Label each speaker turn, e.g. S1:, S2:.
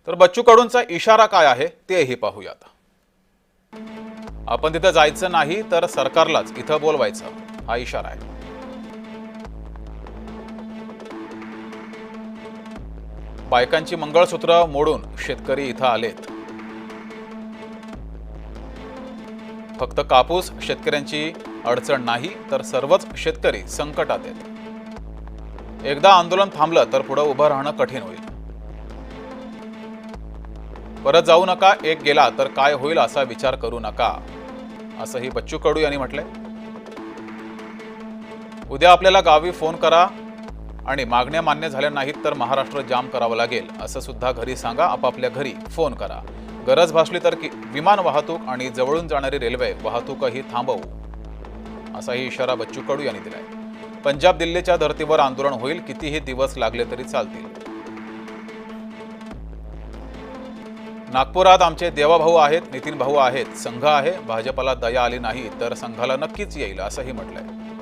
S1: तर बच्चू कडूंचा इशारा काय आहे तेही पाहूयात। आपण तिथं जायचं नाही तर सरकारलाच इथं बोलवायचं, हा इशारा आहे। बायकांची मंगळसूत्र मोडून शेतकरी इथं आलेत। फक्त कापूस शेतकऱ्यांची अडचण नाही तर सर्वच शेतकरी संकटात आहेत। एकदा आंदोलन थांबलं तर पुढे उभं राहणं कठीण होईल। परत जाऊ नका, एक गेला तर काय होईल असा विचार करू नका, असंही बच्चू कडू यांनी म्हटलंय। उद्या आपल्याला गावी फोन करा आणि मागण्या मान्य झाल्या नाहीत तर महाराष्ट्र जाम करावं लागेल असं सुद्धा घरी सांगा। आपापल्या घरी फोन करा। गरज भासली तर विमान वाहतूक आणि जवळून जाणारी रेल्वे वाहतूकही थांबवू, असाही इशारा बच्चू कडू यांनी दिलाय। पंजाब दिल्लीच्या धर्तीवर आंदोलन होईल, कितीही दिवस लागले तरी चालतील। नागपुरात आमचे देवाभाऊ आहेत, नितीन भाऊ आहेत, संघ आहे। भाजपला दया आली नाही तर संघाला नक्कीच येईल असंही म्हटलंय।